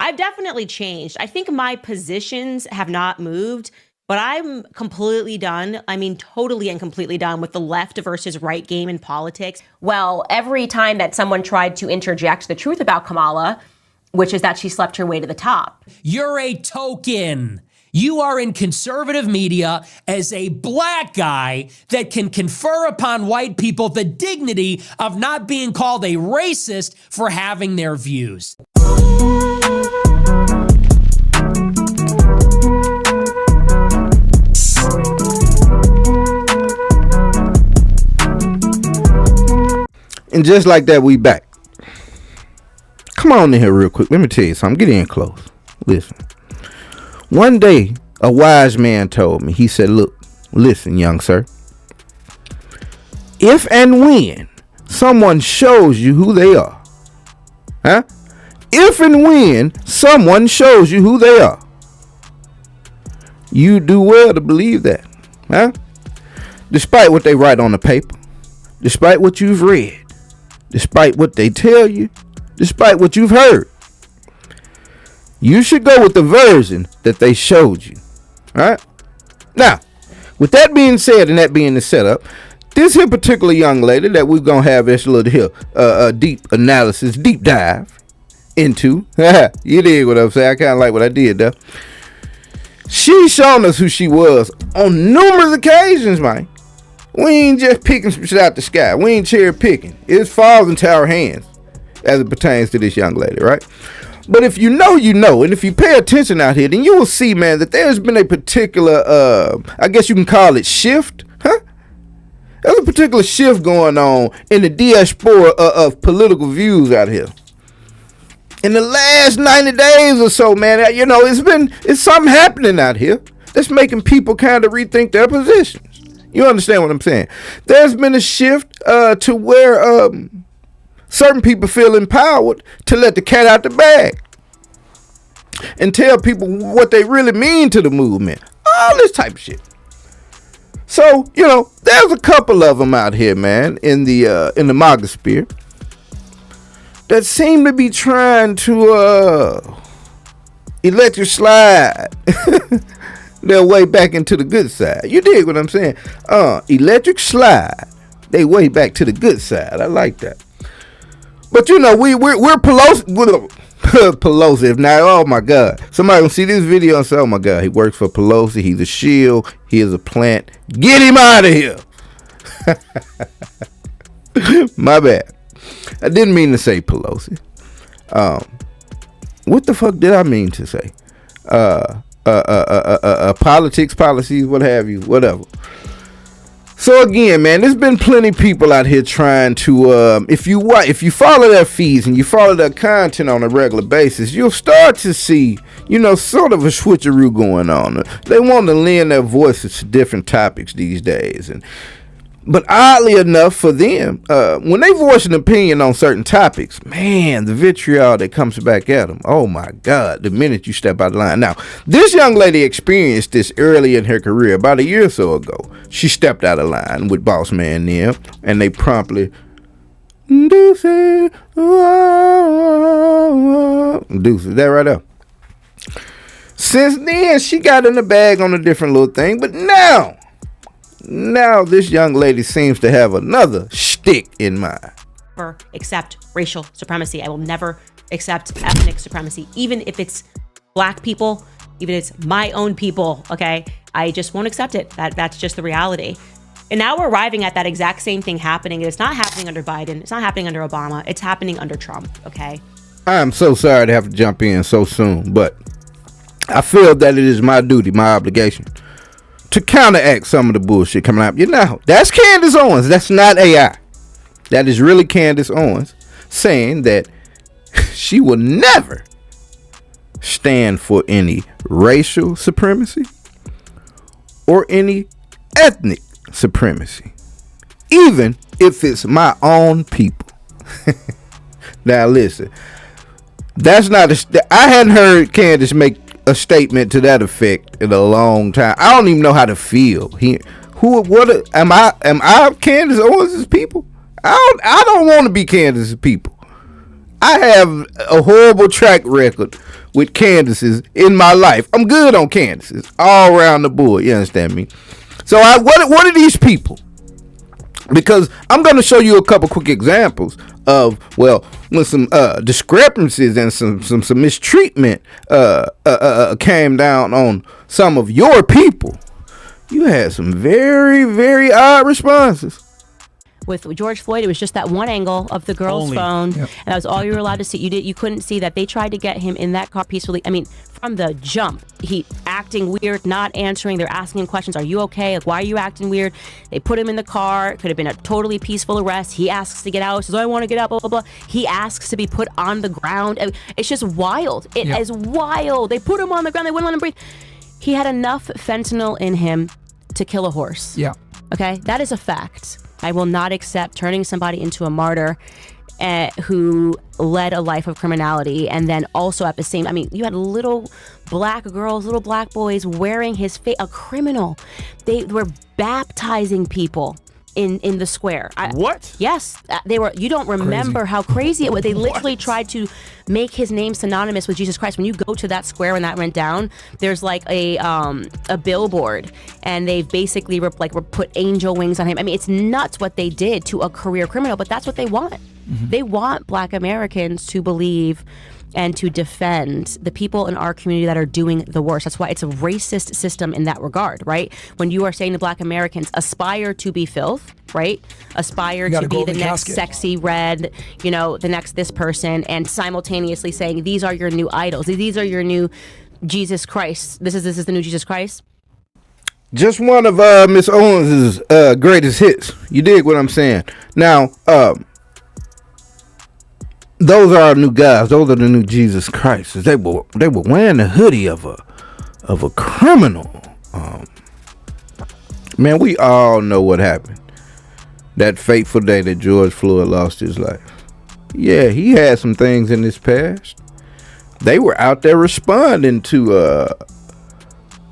I've definitely changed. I think my positions have not moved, but I'm completely done. I mean, totally and completely done with the left versus right game in politics. Well, every time that someone tried to interject the truth about Kamala, which is that she slept her way to the top. You're a token. You are in conservative media as a black guy that can confer upon white people the dignity of not being called a racist for having their views. And just like that, we back. Come on in here real quick. Let me tell you something. Get in close. Listen. One day, a wise man told me, he said, look, listen, young sir. If and when someone shows you who they are, if and when someone shows you who they are, you do well to believe that, despite what they write on the paper, despite what you've read, despite what they tell you, despite what you've heard. You should go with the version that they showed you. All right? Now, with that being said and that being the setup, this here particular young lady that we're going to have this little here deep analysis, deep dive into. You dig what I'm saying? I kind of like what I did though. She's shown us who she was on numerous occasions, man. We ain't just picking some shit out the sky. We ain't cherry picking. It falls into our hands as it pertains to this young lady, right? But if you know, you know. And if you pay attention out here, then you will see, man, that there's been a particular, I guess you can call it shift, There's a particular shift going on in the diaspora of political views out here. In the last 90 days or so, man, you know, it's something happening out here that's making people kind of rethink their positions. You understand what I'm saying? There's been a shift to where certain people feel empowered to let the cat out the bag and tell people what they really mean to the movement. All this type of shit. So, you know, there's a couple of them out here, man, in the MAGA sphere that seem to be trying to electric slide their way back into the good side. You dig what I'm saying? Electric slide they way back to the good side. I like that. But you know, we're Pelosi now. Oh my God! Somebody gonna see this video and say, "Oh my God, he works for Pelosi. He's a shield. He is a plant. Get him out of here." My bad. I didn't mean to say Pelosi. What the fuck did I mean to say? Politics, policies, what have you, whatever. So again, man, there's been plenty of people out here trying to, if you follow their feeds and you follow their content on a regular basis, you'll start to see, you know, sort of a switcheroo going on. They want to lend their voices to different topics these days, but oddly enough for them, when they voice an opinion on certain topics, man, the vitriol that comes back at them, oh my God, the minute you step out of line. Now, this young lady experienced this early in her career, about a year or so ago. She stepped out of line with Boss Man them, and they promptly, deuces, that right up. Since then, she got in the bag on a different little thing, but now this young lady seems to have another shtick in mind. Never accept racial supremacy. I will never accept ethnic supremacy, even if it's black people, even if it's my own people, okay? I just won't accept it. That's just the reality. And now we're arriving at that exact same thing happening. It's not happening under Biden. It's not happening under Obama. It's happening under Trump, okay? I'm so sorry to have to jump in so soon, but I feel that it is my duty, my obligation, to counteract some of the bullshit coming out. You know, that's Candace Owens. That's not AI. That is really Candace Owens saying that she will never stand for any racial supremacy or any ethnic supremacy, even if it's my own people. Now listen, that's not I hadn't heard Candace make a statement to that effect in a long time. I don't even know how to feel. Am I Candace Owens' people? I don't want to be Candace's people. I have a horrible track record with Candaces in my life. I'm good on Candaces all around the board. You understand me? So what are these people? Because I'm going to show you a couple quick examples of, well, when some discrepancies and some mistreatment came down on some of your people. You had some very, very odd responses. With George Floyd, it was just that one angle of the girl's phone, and that was all you were allowed to see. You couldn't see that they tried to get him in that car peacefully. I mean, from the jump, he acting weird, not answering. They're asking him questions. Are you okay? Like, why are you acting weird? They put him in the car. It could have been a totally peaceful arrest. He asks to get out. Says, I want to get out. Blah blah blah. He asks to be put on the ground. I mean, it's just wild. It is wild. They put him on the ground. They wouldn't let him breathe. He had enough fentanyl in him to kill a horse. Yeah. Okay, that is a fact. I will not accept turning somebody into a martyr who led a life of criminality, and then also at the same, I mean, you had little black girls, little black boys wearing his face, a criminal. They were baptizing people in the square. What? Yes, they were. You don't remember Crazy. how crazy it was. They literally tried to make his name synonymous with Jesus Christ. When you go to that square when that went down, there's like a billboard, and they've basically put angel wings on him. I mean, it's nuts what they did to a career criminal, but that's what they want. Mm-hmm. They want Black Americans to believe and to defend the people in our community that are doing the worst. That's why it's a racist system in that regard, right? When you are saying to Black Americans, aspire to be filth, right? Aspire to be the next sexy red, the next this person, and simultaneously saying, these are your new idols. These are your new Jesus Christ. This is the new Jesus Christ. Just one of Miss Owens' greatest hits. You dig what I'm saying? Now, those are our new guys. Those are the new Jesus Christ. They were wearing the hoodie of a criminal. Man, we all know what happened. That fateful day that George Floyd lost his life. Yeah, he had some things in his past. They were out there responding to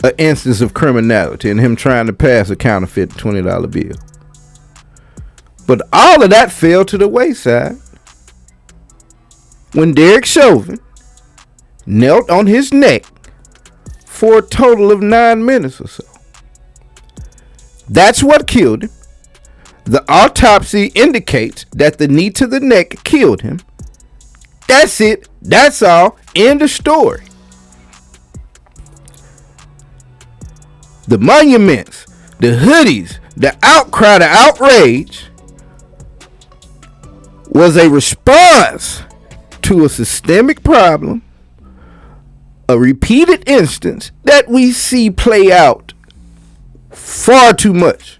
an instance of criminality and him trying to pass a counterfeit $20 bill. But all of that fell to the wayside when Derek Chauvin knelt on his neck for a total of 9 minutes or so. That's what killed him. The autopsy indicates that the knee to the neck killed him. That's it. That's all. End of story. The monuments, the hoodies, the outcry, the outrage was a response to a systemic problem, a repeated instance that we see play out far too much.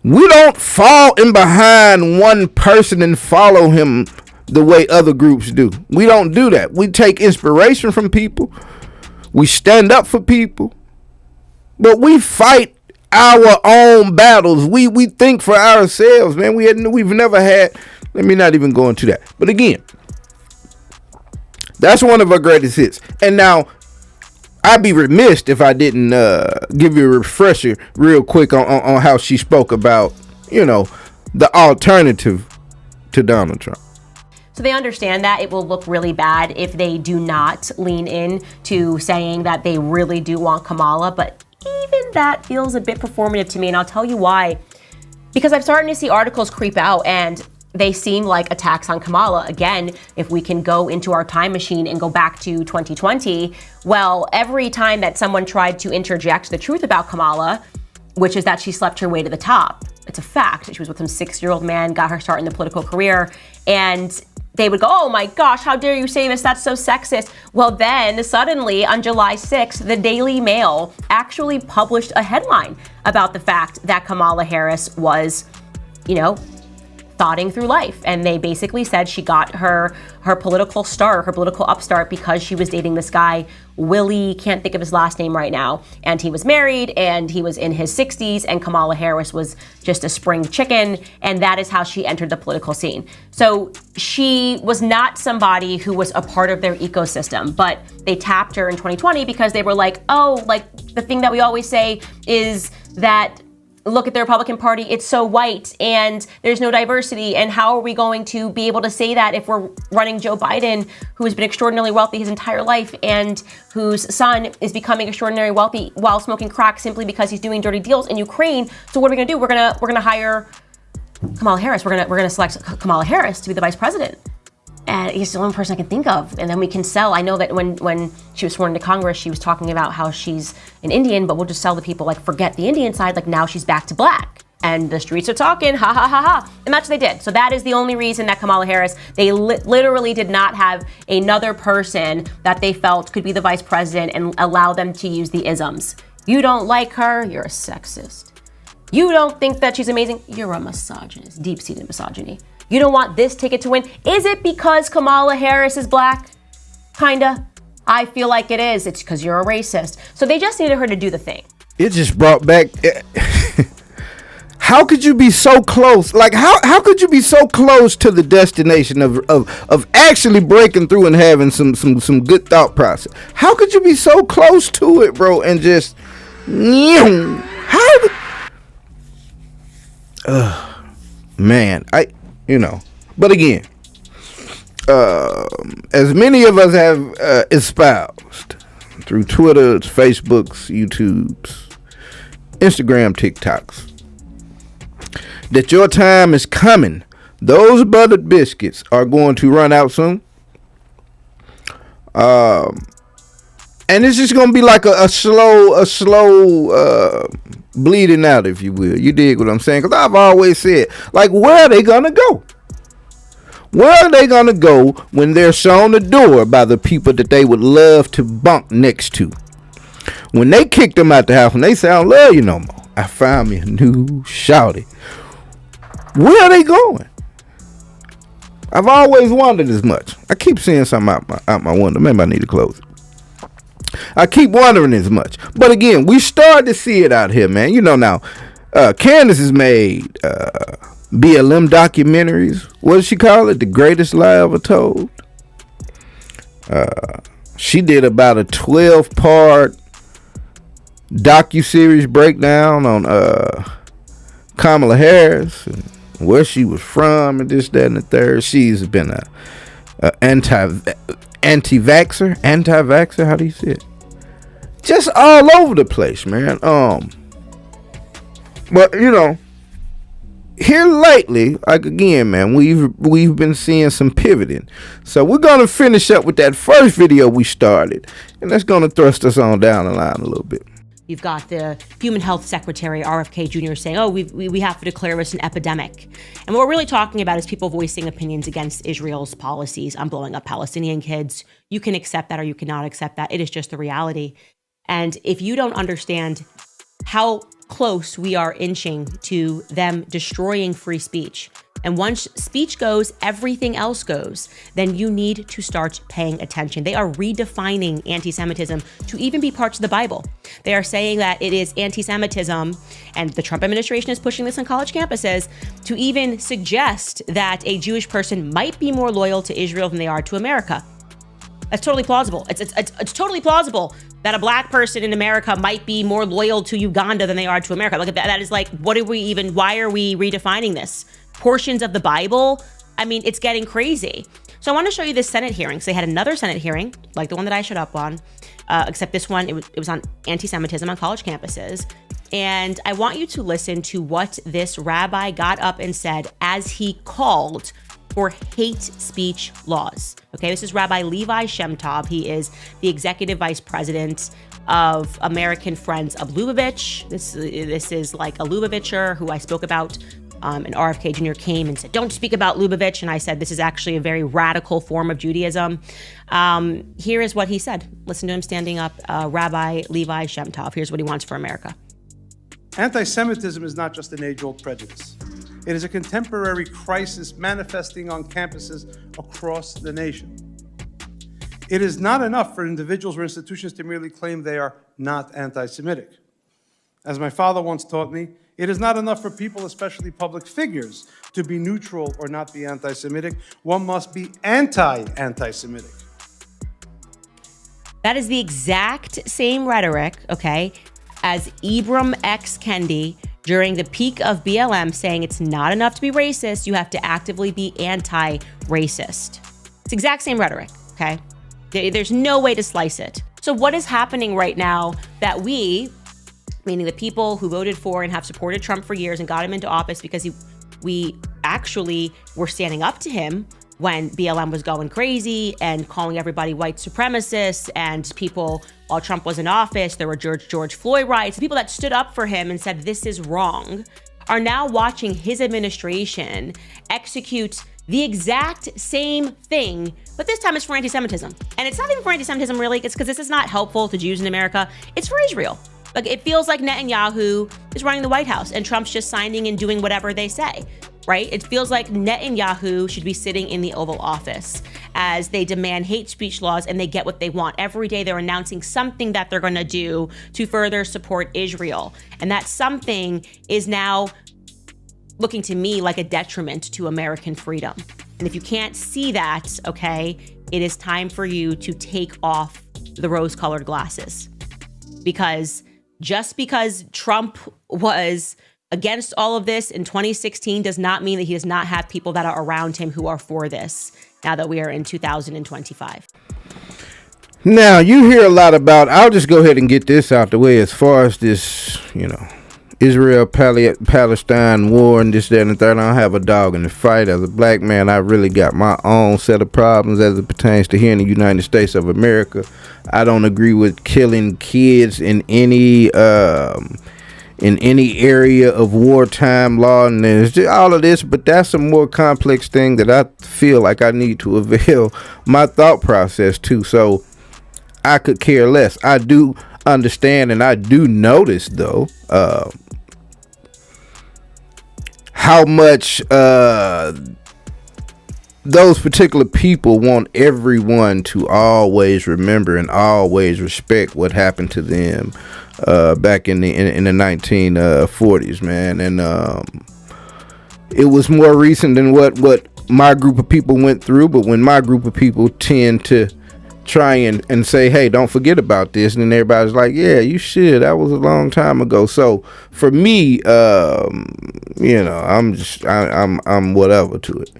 We don't fall in behind one person and follow him the way other groups do. We don't do that. We take inspiration from people. We stand up for people. But we fight our own battles. We think for ourselves, man. We've never had. Let me not even go into that. But again, that's one of our greatest hits. And now, I'd be remiss if I didn't give you a refresher real quick on how she spoke about, the alternative to Donald Trump. So they understand that it will look really bad if they do not lean in to saying that they really do want Kamala. But even that feels a bit performative to me. And I'll tell you why. Because I'm starting to see articles creep out and they seem like attacks on Kamala. Again, if we can go into our time machine and go back to 2020, well, every time that someone tried to interject the truth about Kamala, which is that she slept her way to the top, it's a fact. She was with some 6-year-old man, got her start in the political career, and they would go, oh my gosh, how dare you say this? That's so sexist. Well, then suddenly on July 6th, the Daily Mail actually published a headline about the fact that Kamala Harris was, thoughting through life. And they basically said she got her political start, her political upstart, because she was dating this guy, Willie, can't think of his last name right now. And he was married and he was in his 60s and Kamala Harris was just a spring chicken. And that is how she entered the political scene. So she was not somebody who was a part of their ecosystem, but they tapped her in 2020 because they were like, oh, like the thing that we always say is that look at the Republican Party, it's so white and there's no diversity. And how are we going to be able to say that if we're running Joe Biden, who has been extraordinarily wealthy his entire life and whose son is becoming extraordinarily wealthy while smoking crack simply because he's doing dirty deals in Ukraine? So what are we going to do? We're gonna hire Kamala Harris. We're gonna select Kamala Harris to be the vice president. And he's the only person I can think of. And then we can sell. I know that when she was sworn into Congress, she was talking about how she's an Indian, but we'll just sell the people, like, forget the Indian side, like, now she's back to black. And the streets are talking, ha, ha, ha, ha. And that's what they did. So that is the only reason that Kamala Harris, they literally did not have another person that they felt could be the vice president and allow them to use the isms. You don't like her, you're a sexist. You don't think that she's amazing, you're a misogynist, deep-seated misogyny. You don't want this ticket to win. Is it because Kamala Harris is black? Kinda. I feel like it is. It's because you're a racist. So they just needed her to do the thing. It just brought back. How could you be so close? Like, how could you be so close to the destination of actually breaking through and having some good thought process? How could you be so close to it, bro? And just man, but again, as many of us have espoused through Twitter, Facebooks, YouTubes, Instagram, TikToks, that your time is coming. Those buttered biscuits are going to run out soon. And it's just going to be like a slow bleeding out, if you will. You dig what I'm saying? Because I've always said, like, where are they going to go? Where are they going to go when they're shown the door by the people that they would love to bunk next to? When they kick them out the house and they say, I don't love you no more, I found me a new shawty. Where are they going? I've always wondered as much. I keep seeing something out my window. Maybe I need to close it. I keep wondering as much. But again, we started to see it out here, man. You know now, Candace has made BLM documentaries. What does she call it? The Greatest Lie Ever Told. She did about a 12-part docuseries breakdown on Kamala Harris and where she was from and this, that, and the third. She's been a anti-vaxxer, how do you say it? Just all over the place, man. But here lately, like again, man, we've been seeing some pivoting. So we're gonna finish up with that first video we started, and that's gonna thrust us on down the line a little bit. You've got the Human Health Secretary, RFK Jr., saying, oh, we have to declare this an epidemic. And what we're really talking about is people voicing opinions against Israel's policies on blowing up Palestinian kids. You can accept that or you cannot accept that. It is just the reality. And if you don't understand how close we are inching to them destroying free speech, and once speech goes, everything else goes, then you need to start paying attention. They are redefining anti-Semitism to even be parts of the Bible. They are saying that it is anti-Semitism, and the Trump administration is pushing this on college campuses, to even suggest that a Jewish person might be more loyal to Israel than they are to America. That's totally plausible. It's totally plausible that a black person in America might be more loyal to Uganda than they are to America. Look at that. That is like, why are we redefining this? Portions of the Bible? I mean, it's getting crazy. So I want to show you this Senate hearing. So they had another Senate hearing, like the one that I showed up on, except this one, it was on anti-Semitism on college campuses. And I want you to listen to what this rabbi got up and said as he called for hate speech laws. Okay, this is Rabbi Levi Shemtov. He is the executive vice president of American Friends of Lubavitch. This is like a Lubavitcher who I spoke about. And RFK Jr. came and said, don't speak about Lubavitch. And I said, this is actually a very radical form of Judaism. Here is what he said. Listen to him standing up, Rabbi Levi Shemtov. Here's what he wants for America. Anti-Semitism is not just an age-old prejudice. It is a contemporary crisis manifesting on campuses across the nation. It is not enough for individuals or institutions to merely claim they are not anti-Semitic. As my father once taught me, it is not enough for people, especially public figures, to be neutral or not be anti-Semitic. One must be anti-Semitic. That is the exact same rhetoric, okay, as Ibram X. Kendi during the peak of BLM, saying it's not enough to be racist, you have to actively be anti-racist. It's the exact same rhetoric, okay? There's no way to slice it. So what is happening right now that we, meaning the people who voted for and have supported Trump for years and got him into office because we actually were standing up to him when BLM was going crazy and calling everybody white supremacists, and people, while Trump was in office, there were George Floyd riots, people that stood up for him and said this is wrong, are now watching his administration execute the exact same thing, but this time it's for anti-Semitism. And it's not even for anti-Semitism really, it's because this is not helpful to Jews in America, it's for Israel. Like, it feels like Netanyahu is running the White House and Trump's just signing and doing whatever they say, right? It feels like Netanyahu should be sitting in the Oval Office as they demand hate speech laws and they get what they want. Every day they're announcing something that they're gonna do to further support Israel. And that something is now looking to me like a detriment to American freedom. And if you can't see that, okay, it is time for you to take off the rose-colored glasses. Because just because Trump was against all of this in 2016 does not mean that he does not have people that are around him who are for this now that we are in 2025. Now, you hear a lot about, I'll just go ahead and get this out the way as far as this, Israel-Palestine war and this, that, and the third. I don't have a dog in the fight. As a black man, I really got my own set of problems as it pertains to here in the United States of America. I don't agree with killing kids in any area of wartime law, and there's just all of this, but that's a more complex thing that I feel like I need to avail my thought process to, so I could care less. I do understand and I do notice, though, how much those particular people want everyone to always remember and always respect what happened to them back in the 1940s, man. And it was more recent than what my group of people went through, but when my group of people tend to try and say, hey, don't forget about this, and then everybody's like, yeah, you should, that was a long time ago. So for me, I'm whatever to it.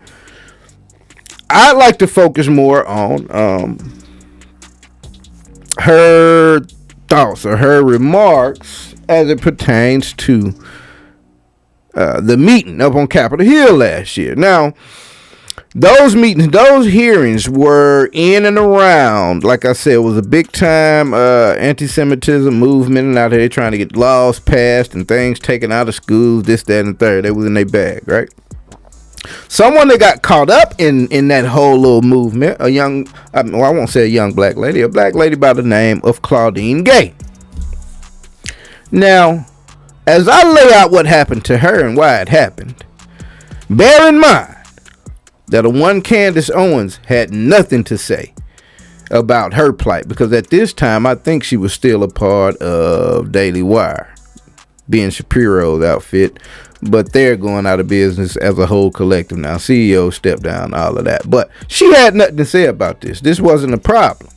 I'd like to focus more on her thoughts or her remarks as it pertains to the meeting up on Capitol Hill last year. Now, those meetings, those hearings were in and around, like I said, it was a big time anti-Semitism movement, and out here trying to get laws passed and things taken out of schools, this, that, and the third. They was in their bag, right? Someone that got caught up in that whole little movement, I won't say a young black lady, a black lady by the name of Claudine Gay. Now, as I lay out what happened to her and why it happened, bear in mind that a one Candace Owens had nothing to say about her plight, because at this time I think she was still a part of Daily Wire, being Shapiro's outfit, but they're going out of business as a whole collective now. CEO stepped down, all of that. But she had nothing to say about this. This wasn't a problem.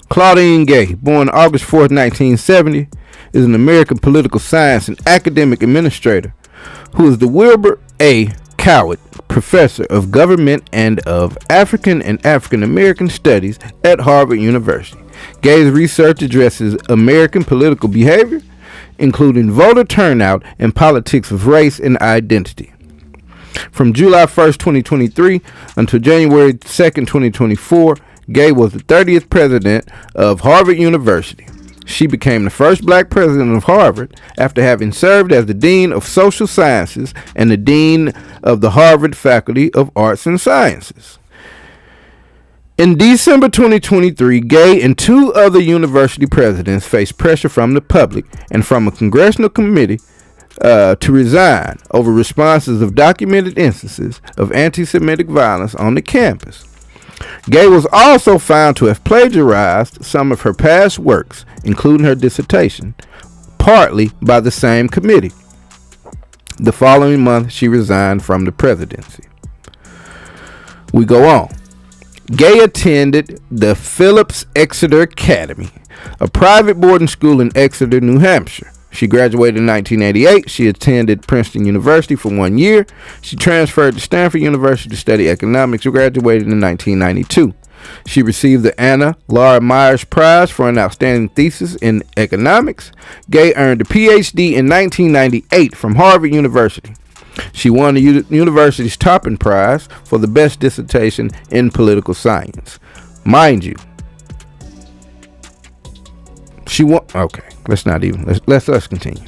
Claudine Gay, born August 4th, 1970, is an American political science and academic administrator who is the Wilbur A. Coward Professor of Government and of African and African American Studies at Harvard University. Gay's research addresses American political behavior, including voter turnout and politics of race and identity. From July 1st, 2023 until January 2nd, 2024, Gay was the 30th president of Harvard University. She became the first black president of Harvard after having served as the Dean of Social Sciences and the Dean of the Harvard Faculty of Arts and Sciences. In December 2023, Gay and two other university presidents faced pressure from the public and from a congressional committee to resign over responses of documented instances of anti-Semitic violence on the campus. Gay was also found to have plagiarized some of her past works, including her dissertation, partly by the same committee. The following month, she resigned from the presidency. We go on. Gay attended the Phillips Exeter Academy, a private boarding school in Exeter, New Hampshire. She graduated in 1988. She attended Princeton University for 1 year. She transferred to Stanford University to study economics and graduated in 1992. She received the Anna Laura Myers Prize for an outstanding thesis in economics. Gay earned a PhD in 1998 from Harvard University. She won the university's Toppin Prize for the best dissertation in political science. Mind you, she won. Okay, let's continue.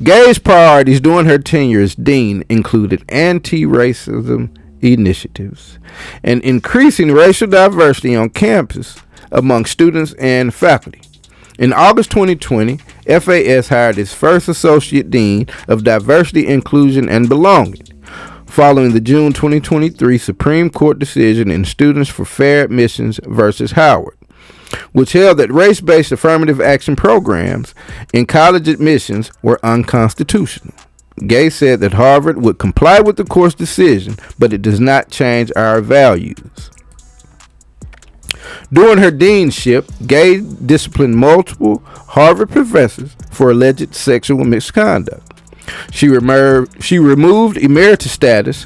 Gay's priorities during her tenure as dean included anti-racism initiatives and increasing racial diversity on campus among students and faculty. In August 2020, FAS hired its first associate dean of diversity, inclusion, and belonging, following the June 2023 Supreme Court decision in Students for Fair Admissions versus Howard, which held that race-based affirmative action programs in college admissions were unconstitutional. Gay said that Harvard would comply with the court's decision, but it does not change our values. During her deanship, Gay disciplined multiple Harvard professors for alleged sexual misconduct. She removed emeritus status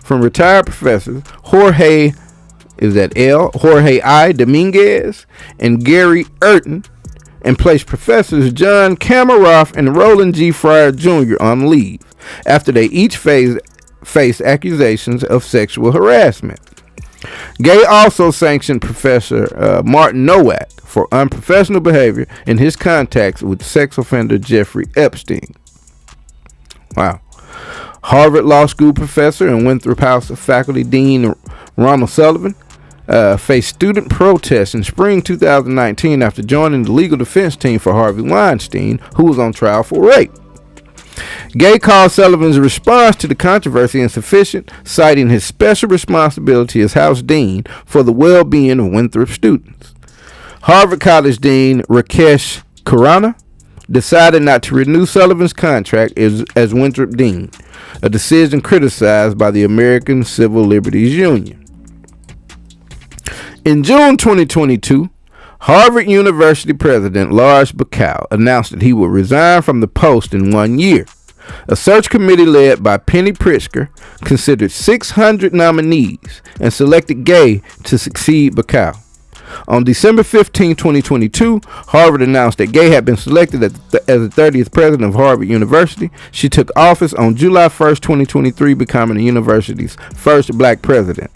from retired professors Jorge I. Dominguez and Gary Urton, and placed professors John Kamaroff and Roland G. Fryer Jr. on leave after they each faced accusations of sexual harassment. Gay also sanctioned Professor Martin Nowak for unprofessional behavior in his contacts with sex offender Jeffrey Epstein. Wow. Harvard Law School professor and Winthrop House faculty dean Ronald Sullivan faced student protests in spring 2019 after joining the legal defense team for Harvey Weinstein, who was on trial for rape. Gay called Sullivan's response to the controversy insufficient, citing his special responsibility as House Dean for the well-being of Winthrop students. Harvard College Dean Rakesh Khurana decided not to renew Sullivan's contract as Winthrop Dean, a decision criticized by the American Civil Liberties Union. In June 2022, Harvard University President Lars Bacow announced that he would resign from the post in 1 year. A search committee led by Penny Pritzker considered 600 nominees and selected Gay to succeed Bacow. On December 15, 2022, Harvard announced that Gay had been selected as the 30th president of Harvard University. She took office on July 1, 2023, becoming the university's first black president.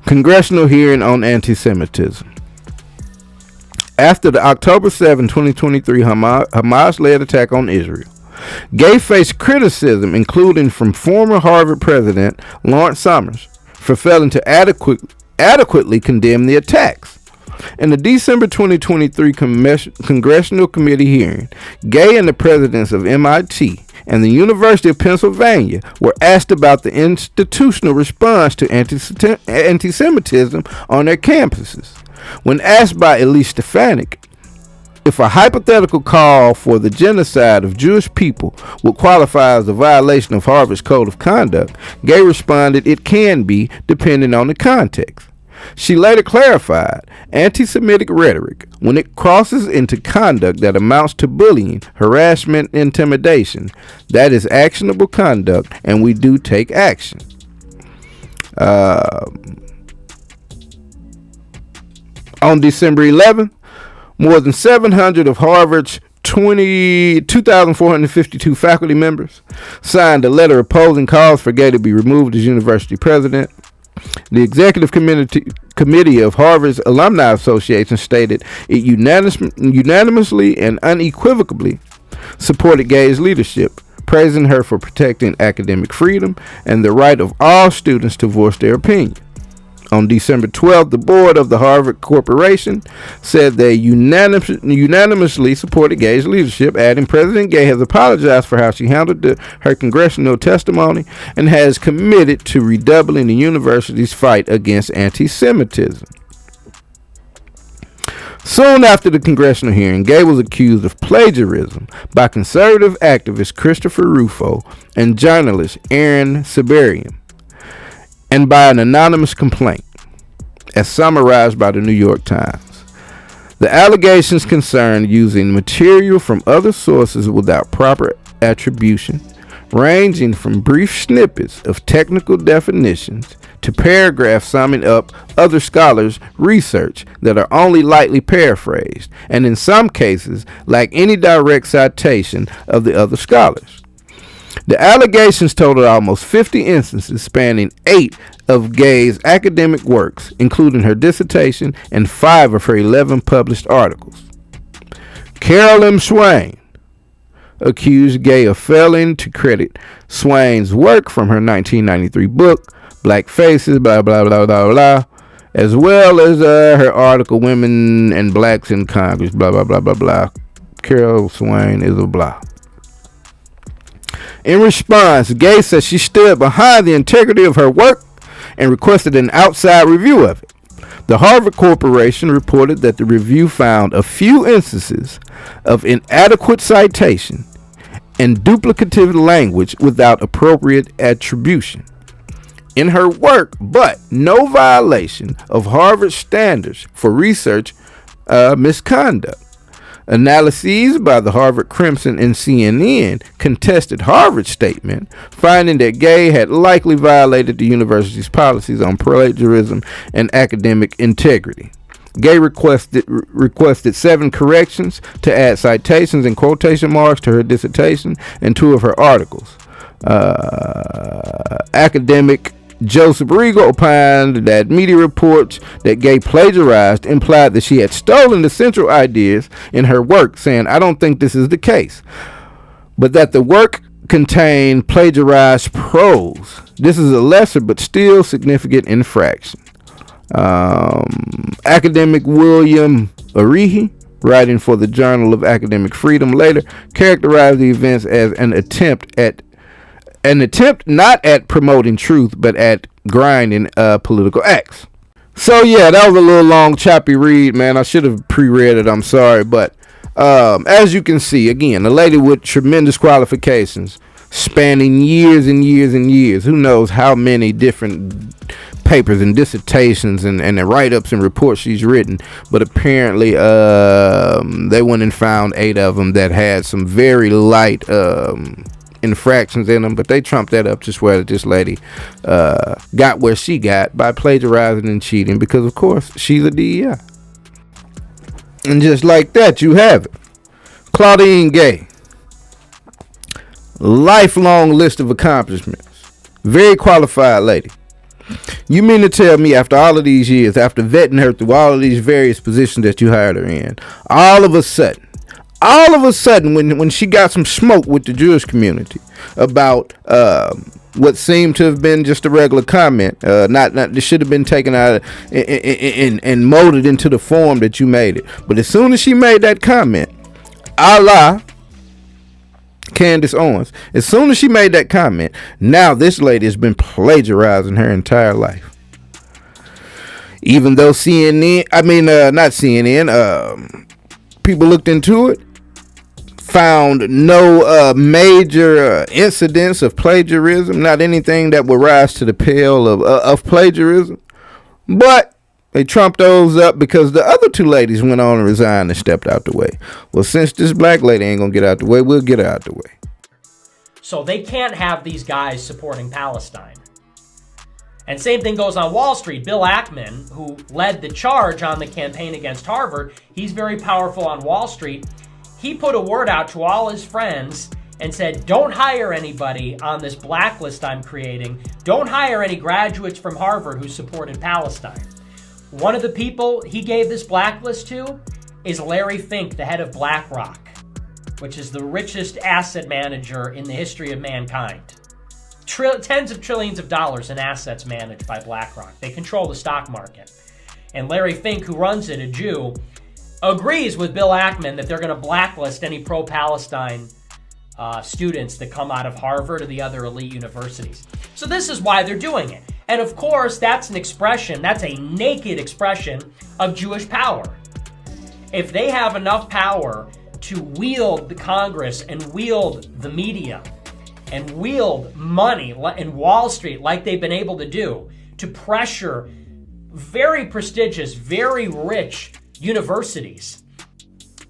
Congressional hearing on anti-Semitism. After the October 7, 2023 Hamas-led attack on Israel, Gay faced criticism, including from former Harvard president Lawrence Summers, for failing to adequately condemn the attacks. In the December 2023 Congressional Committee hearing, Gay and the presidents of MIT and the University of Pennsylvania were asked about the institutional response to anti-Semitism on their campuses. When asked by Elise Stefanik if a hypothetical call for the genocide of Jewish people would qualify as a violation of Harvard's Code of Conduct, Gay responded it can be, depending on the context. She later clarified anti-Semitic rhetoric, when it crosses into conduct that amounts to bullying, harassment, intimidation, that is actionable conduct, and we do take action. On December 11th, more than 700 of Harvard's 2,452 faculty members signed a letter opposing calls for Gay to be removed as university president. The executive committee of Harvard's Alumni Association stated it unanimously and unequivocally supported Gay's leadership, praising her for protecting academic freedom and the right of all students to voice their opinion. On December 12th, the board of the Harvard Corporation said they unanimously supported Gay's leadership, adding, President Gay has apologized for how she handled her congressional testimony and has committed to redoubling the university's fight against anti-Semitism. Soon after the congressional hearing, Gay was accused of plagiarism by conservative activist Christopher Rufo and journalist Aaron Siberian, and by an anonymous complaint, as summarized by the New York Times. The allegations concern using material from other sources without proper attribution, ranging from brief snippets of technical definitions to paragraphs summing up other scholars' research that are only lightly paraphrased, and in some cases lack any direct citation of the other scholars. The allegations total almost 50 instances spanning 8 of Gay's academic works, including her dissertation and 5 of her 11 published articles. Carol M. Swain accused Gay of failing to credit Swain's work from her 1993 book, Black Faces, blah, blah, blah, blah, blah, as well as her article, Women and Blacks in Congress, blah, blah, blah, blah, blah. Carol Swain is a blah. In response, Gay said she stood behind the integrity of her work and requested an outside review of it. The Harvard Corporation reported that the review found a few instances of inadequate citation and duplicative language without appropriate attribution in her work, but no violation of Harvard standards for research misconduct. Analyses by the Harvard Crimson and CNN contested Harvard's statement, finding that Gay had likely violated the university's policies on plagiarism and academic integrity. Gay requested 7 corrections to add citations and quotation marks to her dissertation and 2 of her articles. Academic Joseph Regal opined that media reports that Gay plagiarized implied that she had stolen the central ideas in her work, saying, "I don't think this is the case, but that the work contained plagiarized prose. This is a lesser but still significant infraction." Academic William Arihi, writing for the Journal of Academic Freedom, later characterized the events as an attempt not at promoting truth, but at grinding political acts. So yeah, that was a little long, choppy read, man. I should have pre-read it. I'm sorry, but as you can see, again, a lady with tremendous qualifications, spanning years and years and years. Who knows how many different papers and dissertations and write-ups and reports she's written, but apparently they went and found 8 of them that had some very light infractions in them, but they trumped that up to swear that this lady got where she got by plagiarizing and cheating, because of course she's a DEI. And just like that, you have it. Claudine Gay, lifelong list of accomplishments, very qualified lady. You mean to tell me after all of these years, after vetting her through all of these various positions that you hired her in, all of a sudden, when she got some smoke with the Jewish community about what seemed to have been just a regular comment, this should have been taken out and molded into the form that you made it. But as soon as she made that comment, a la Candace Owens, as soon as she made that comment, now this lady has been plagiarizing her entire life. Even though people looked into it, found no major incidents of plagiarism, not anything that would rise to the pale of plagiarism. But they trumped those up because the other 2 ladies went on and resigned and stepped out the way. Well, since this black lady ain't gonna get out the way, we'll get her out the way. So they can't have these guys supporting Palestine. And same thing goes on Wall Street. Bill Ackman, who led the charge on the campaign against Harvard, he's very powerful on Wall Street. He put a word out to all his friends and said, don't hire anybody on this blacklist I'm creating. Don't hire any graduates from Harvard who supported Palestine. One of the people he gave this blacklist to is Larry Fink, the head of BlackRock, which is the richest asset manager in the history of mankind. Tens of trillions of dollars in assets managed by BlackRock. They control the stock market. And Larry Fink, who runs it, a Jew, agrees with Bill Ackman that they're going to blacklist any pro-Palestine students that come out of Harvard or the other elite universities. So this is why they're doing it. And of course, that's a naked expression of Jewish power. If they have enough power to wield the Congress and wield the media and wield money in Wall Street like they've been able to do to pressure very prestigious, very rich universities,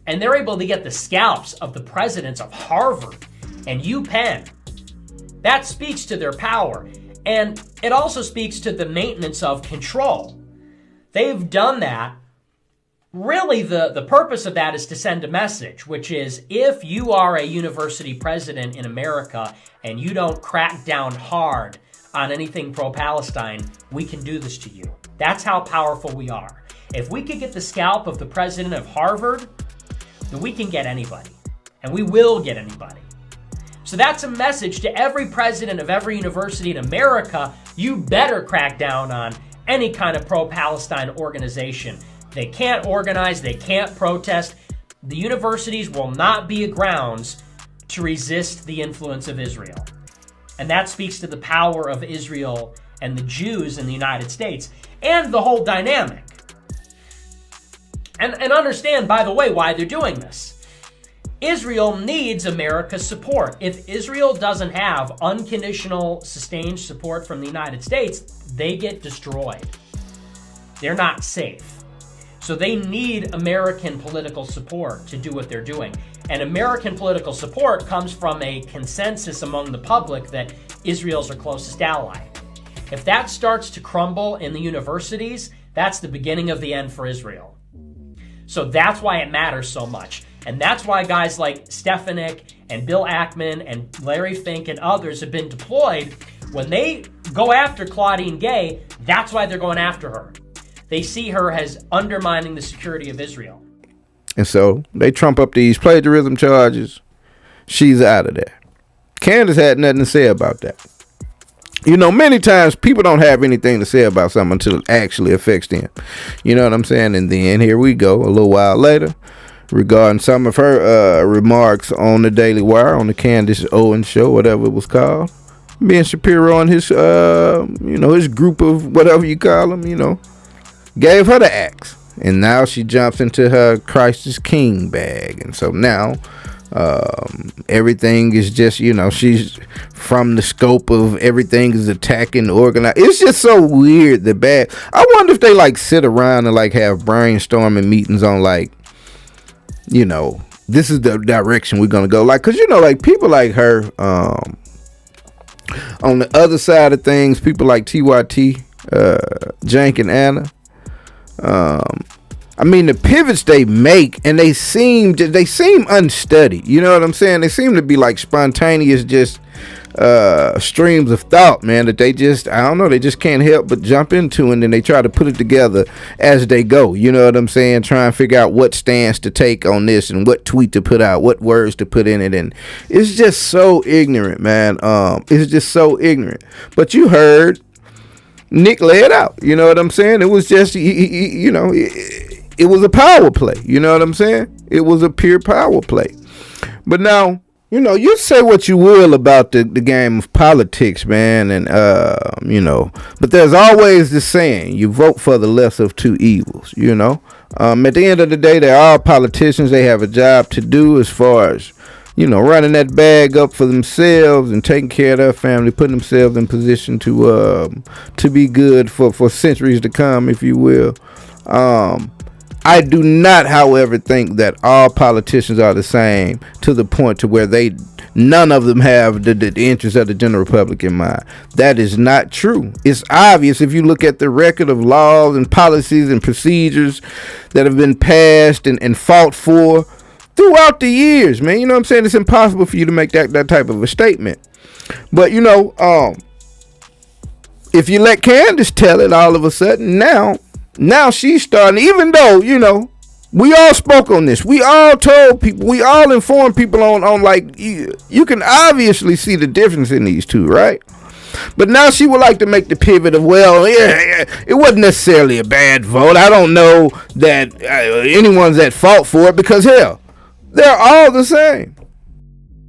and they're able to get the scalps of the presidents of Harvard and UPenn. That speaks to their power, and it also speaks to the maintenance of control. They've done that. Really, the purpose of that is to send a message, which is if you are a university president in America and you don't crack down hard on anything pro-Palestine, we can do this to you. That's how powerful we are. If we could get the scalp of the president of Harvard, then we can get anybody, and we will get anybody. So that's a message to every president of every university in America. You better crack down on any kind of pro-Palestine organization. They can't organize, they can't protest. The universities will not be grounds to resist the influence of Israel. And that speaks to the power of Israel and the Jews in the United States and the whole dynamic. And understand, by the way, why they're doing this. Israel needs America's support. If Israel doesn't have unconditional, sustained support from the United States, they get destroyed. They're not safe. So they need American political support to do what they're doing. And American political support comes from a consensus among the public that Israel's our closest ally. If that starts to crumble in the universities, that's the beginning of the end for Israel. So that's why it matters so much. And that's why guys like Stefanik and Bill Ackman and Larry Fink and others have been deployed. When they go after Claudine Gay, that's why they're going after her. They see her as undermining the security of Israel. And so they trump up these plagiarism charges. She's out of there. Candace had nothing to say about that. You know, many times people don't have anything to say about something until it actually affects them. You know what I'm saying? And then here we go a little while later regarding some of her remarks on the Daily Wire, on the Candace Owens show, whatever it was called. Ben Shapiro and his, his group of whatever you call them, gave her the axe. And now she jumps into her Christ is King bag. And so now everything is just, she's from the scope of everything is attacking organized. It's just so weird, the bad. I wonder if they sit around and have brainstorming meetings on this is the direction we're going to go. Because, people like her on the other side of things, people like TYT, Jank and Anna. The pivots they make, and they seem unstudied. You know what I'm saying? They seem to be spontaneous, just streams of thought, man, that they just can't help but jump into, and then they try to put it together as they go. You know what I'm saying? Try and figure out what stance to take on this and what tweet to put out, what words to put in it, and it's just so ignorant, man. It's just so ignorant. But you heard Nick lay it out. You know what I'm saying? It was just, it was a power play. You know what I'm saying? It was a pure power play. But now, you say what you will about the game of politics, man, and but there's always the saying, you vote for the lesser of two evils. At the end of the day, they're all politicians. They have a job to do as far as running that bag up for themselves and taking care of their family, putting themselves in position to be good for centuries to come, if you will. I do not, however, think that all politicians are the same to the point to where none of them have the interests of the general public in mind. That is not true. It's obvious if you look at the record of laws and policies and procedures that have been passed and fought for throughout the years, man. You know what I'm saying? It's impossible for you to make that type of a statement. But, if you let Candace tell it, all of a sudden, now she's starting, even though, we all spoke on this. We all told people, we all informed people on you can obviously see the difference in these two, right? But now she would like to make the pivot of, it wasn't necessarily a bad vote. I don't know that anyone's at fault for it because, hell, they're all the same.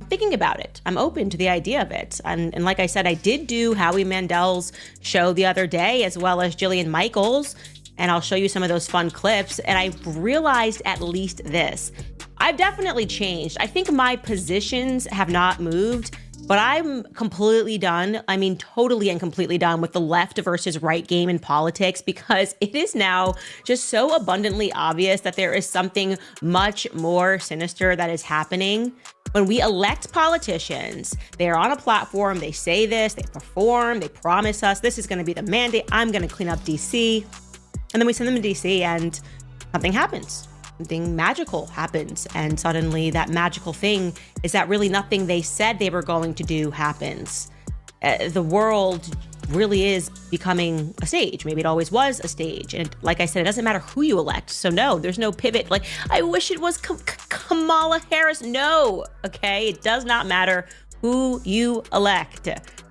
Thinking about it, I'm open to the idea of it. And like I said, I did do Howie Mandel's show the other day, as well as Jillian Michaels, and I'll show you some of those fun clips. And I realized at least this. I've definitely changed. I think my positions have not moved But I'm completely done. I mean, totally and completely done with the left versus right game in politics, because it is now just so abundantly obvious that there is something much more sinister that is happening. When we elect politicians, they're on a platform, they say this, they perform, they promise us this is going to be the mandate, I'm going to clean up DC. And then we send them to DC and something happens. Something magical happens. And suddenly that magical thing is that really nothing they said they were going to do happens. The world really is becoming a stage. Maybe it always was a stage. And like I said, it doesn't matter who you elect. So no, there's no pivot. Like, I wish it was Kamala Harris. No, okay? It does not matter who you elect.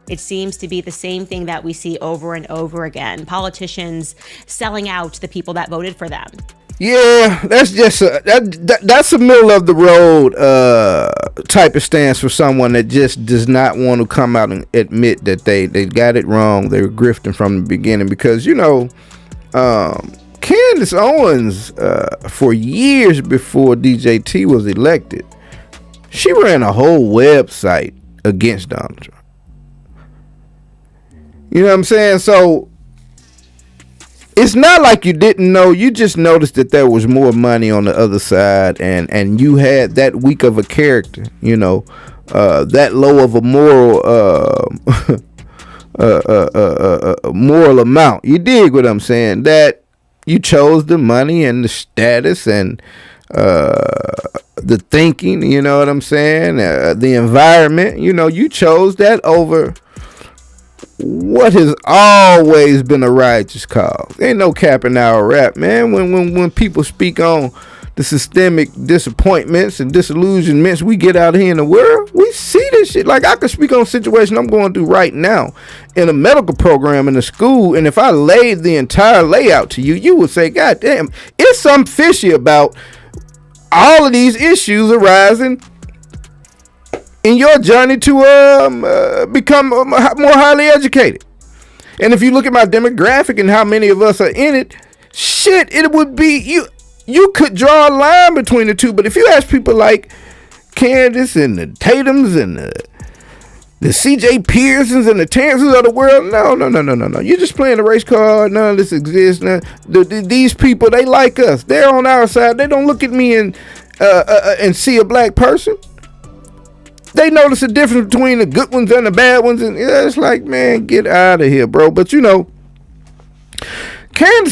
It seems to be the same thing that we see over and over again. Politicians selling out the people that voted for them. Yeah, that's just that's a middle of the road type of stance for someone that just does not want to come out and admit that they got it wrong. They were grifting from the beginning, because Candace Owens, for years before DJT was elected, she ran a whole website against Donald Trump. You know what I'm saying? So it's not like you didn't know. You just noticed that there was more money on the other side, and you had that weak of a character, that low of a moral amount. You dig what I'm saying? That you chose the money and the status and the thinking, you know what I'm saying? The environment, you chose that over what has always been a righteous cause. Ain't no cap in our rap, man. When people speak on the systemic disappointments and disillusionments we get out here in the world, we see this shit. Like, I could speak on a situation I'm going through right now in a medical program in a school, and if I laid the entire layout to you, you would say, God damn, it's something fishy about all of these issues arising in your journey to become more highly educated. And if you look at my demographic and how many of us are in it, shit, it would be, you could draw a line between the two. But if you ask people like Candace and the Tatums and the CJ Pearsons and the Terrences of the world, no. You're just playing the race card. None of this exists. These people, they like us. They're on our side. They don't look at me and see a black person. They notice the difference between the good ones and the bad ones, and it's like, man, get out of here, bro. But Candace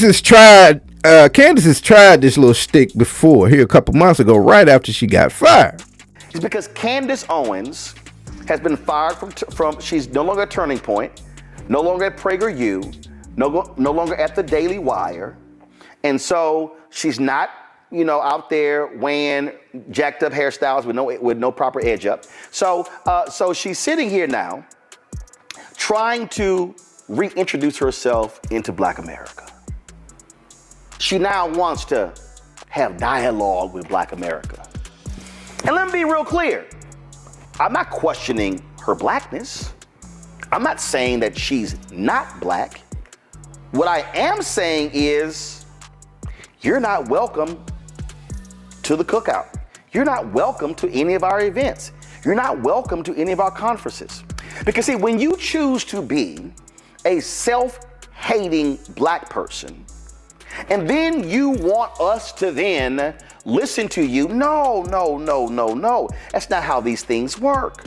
has tried this little stick before here a couple months ago, right after she got fired. It's because Candace Owens has been fired from she's no longer at Turning Point, no longer at PragerU, no longer at the Daily Wire, and so she's not out there wearing jacked up hairstyles with no proper edge up. So she's sitting here now trying to reintroduce herself into Black America. She now wants to have dialogue with Black America. And let me be real clear. I'm not questioning her blackness. I'm not saying that she's not black. What I am saying is, you're not welcome to the cookout. You're not welcome to any of our events. You're not welcome to any of our conferences. Because see, when you choose to be a self-hating black person, and then you want us to then listen to you, no. That's not how these things work.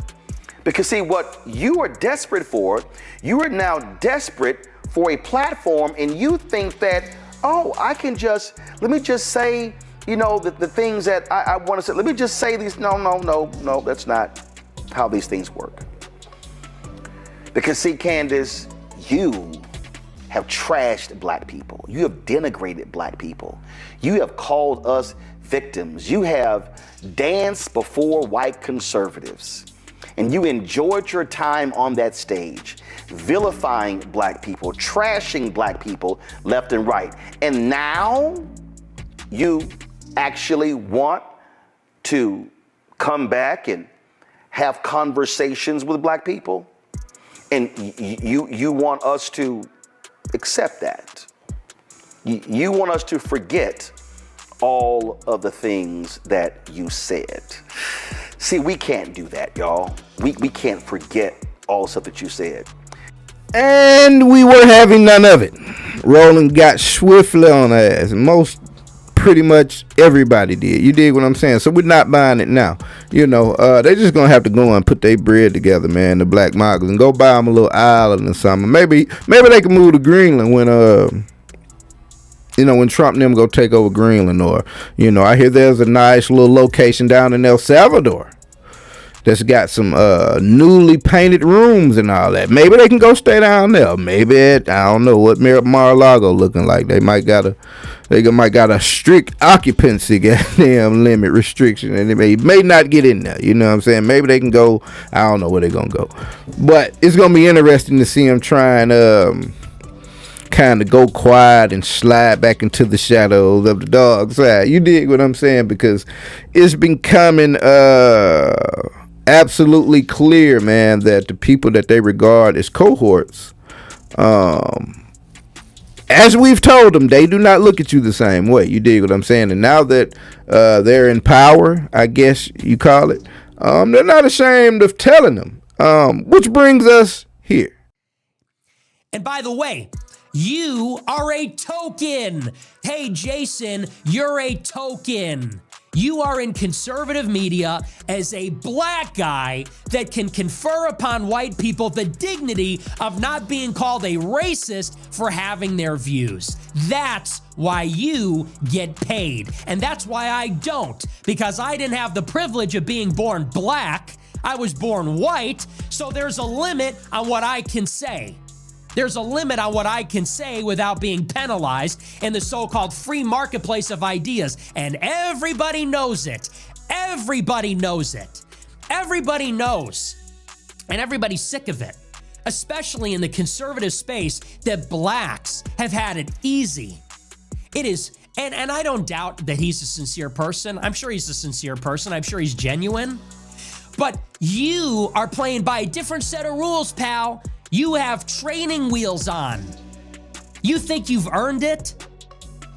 Because see, what you are desperate for, you are now desperate for a platform, and you think that, let me just say, the things that I want to say. Let me just say these. No, that's not how these things work. Because see, Candace, you have trashed black people. You have denigrated black people. You have called us victims. You have danced before white conservatives. And you enjoyed your time on that stage, vilifying black people, trashing black people left and right. And now you actually want to come back and have conversations with black people, and you want us to accept that. You want us to forget all of the things that you said. See, we can't do that, y'all. We can't forget all the stuff that you said. And we were having none of it. Roland got swiftly on her ass. Pretty much everybody did. You dig what I'm saying? So we're not buying it now. You know, they just gonna have to go and put their bread together, man. The Black Magas, and go buy them a little island or something. Maybe they can move to Greenland when when Trump and them go take over Greenland, or I hear there's a nice little location down in El Salvador that's got some newly painted rooms and all that. Maybe they can go stay down there. Maybe I don't know what Mar-a-Lago looking like. They might got a strict occupancy goddamn limit restriction, and they may not get in there. You know what I'm saying? Maybe they can go. I don't know where they're gonna go, but it's gonna be interesting to see them trying kind of go quiet and slide back into the shadows of the dark side. You dig what I'm saying? Because it's becoming absolutely clear, man, that the people that they regard as cohorts, as we've told them, they do not look at you the same way. You dig what I'm saying? And now that they're in power, I guess you call it, they're not ashamed of telling them, which brings us here. And by the way, you are a token. Hey, Jason, you're a token. You are in conservative media as a black guy that can confer upon white people the dignity of not being called a racist for having their views. That's why you get paid. And that's why I don't, because I didn't have the privilege of being born black. I was born white, so there's a limit on what I can say. There's a limit on what I can say without being penalized in the so-called free marketplace of ideas. And everybody knows it. Everybody knows it. Everybody knows. And everybody's sick of it, especially in the conservative space, that blacks have had it easy. It is, and I don't doubt that he's a sincere person. I'm sure he's a sincere person. I'm sure he's genuine. But you are playing by a different set of rules, pal. You have training wheels on. You think you've earned it?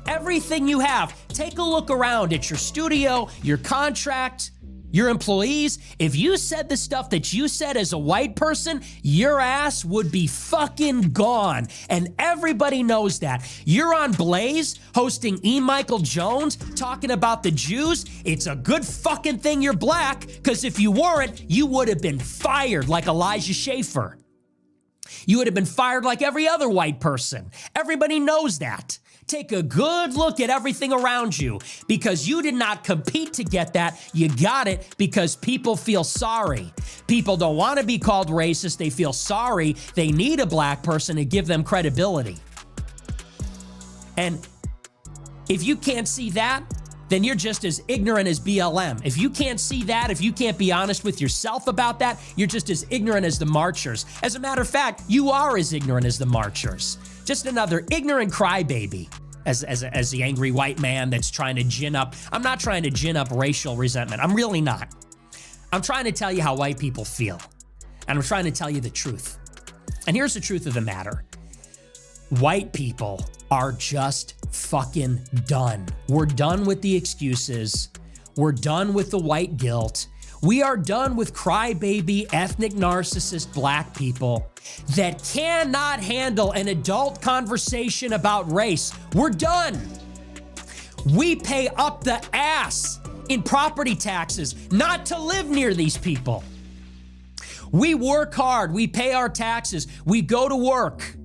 Everything you have. Take a look around at your studio, your contract, your employees. If you said the stuff that you said as a white person, your ass would be fucking gone. And everybody knows that. You're on Blaze hosting E. Michael Jones talking about the Jews. It's a good fucking thing you're black, because if you weren't, you would have been fired like Elijah Schaffer. You would have been fired like every other white person. Everybody knows that. Take a good look at everything around you, because you did not compete to get that. You got it because people feel sorry. People don't want to be called racist. They feel sorry. They need a black person to give them credibility. And if you can't see that, then you're just as ignorant as BLM. If you can't see that, if you can't be honest with yourself about that, you're just as ignorant as the marchers. As a matter of fact, you are as ignorant as the marchers. Just another ignorant crybaby as the angry white man that's trying to gin up. I'm not trying to gin up racial resentment. I'm really not. I'm trying to tell you how white people feel. And I'm trying to tell you the truth. And here's the truth of the matter. White people are just fucking done. We're done with the excuses. We're done with the white guilt. We are done with crybaby, ethnic narcissist black people that cannot handle an adult conversation about race. We're done. We pay up the ass in property taxes not to live near these people. We work hard. We pay our taxes. We go to work.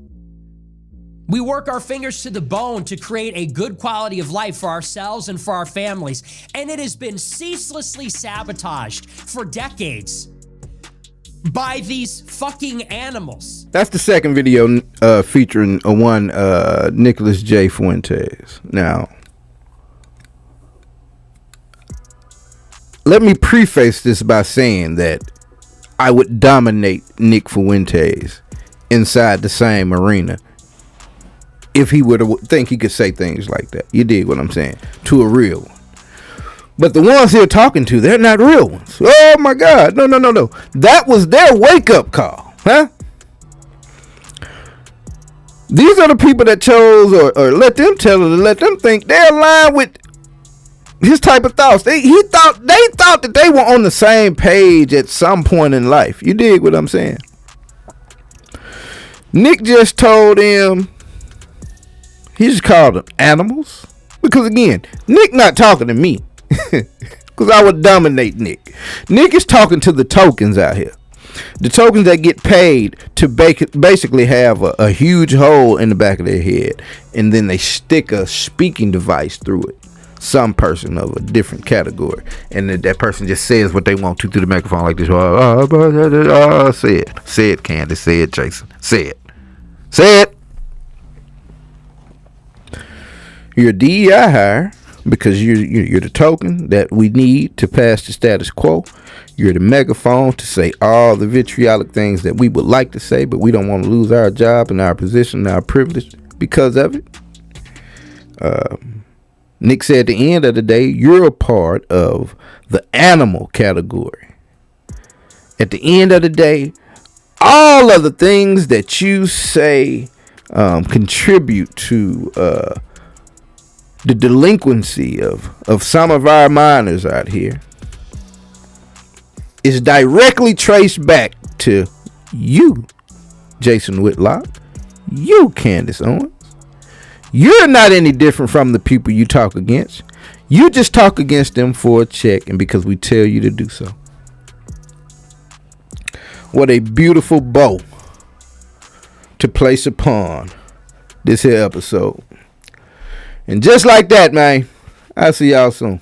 We work our fingers to the bone to create a good quality of life for ourselves and for our families. And it has been ceaselessly sabotaged for decades by these fucking animals. That's the second video featuring one Nicholas J. Fuentes. Now, let me preface this by saying that I would dominate Nick Fuentes inside the same arena if he would think he could say things like that. You dig what I'm saying? To a real one. But the ones here talking to, they're not real ones. Oh my God. No. That was their wake-up call. Huh? These are the people that chose or let them tell it, let them think they're aligned with his type of thoughts. They thought that they were on the same page at some point in life. You dig what I'm saying? Nick just told him, he just called them animals. Because again, Nick not talking to me. Because I would dominate Nick. Nick is talking to the tokens out here. The tokens that get paid to basically have a huge hole in the back of their head. And then they stick a speaking device through it. Some person of a different category. And then that person just says what they want to through the microphone like this. Say it. Say it, Candace. Say it, Jason. Say it. Say it. You're a DEI hire because you're the token that we need to pass the status quo. You're the megaphone to say all the vitriolic things that we would like to say, but we don't want to lose our job and our position and our privilege because of it. Nick said at the end of the day, you're a part of the animal category. At the end of the day, all of the things that you say contribute to the delinquency of some of our minors out here is directly traced back to you, Jason Whitlock, you, Candace Owens. You're not any different from the people you talk against. You just talk against them for a check and because we tell you to do so. What a beautiful bow to place upon this here episode. And just like that, man, I'll see y'all soon.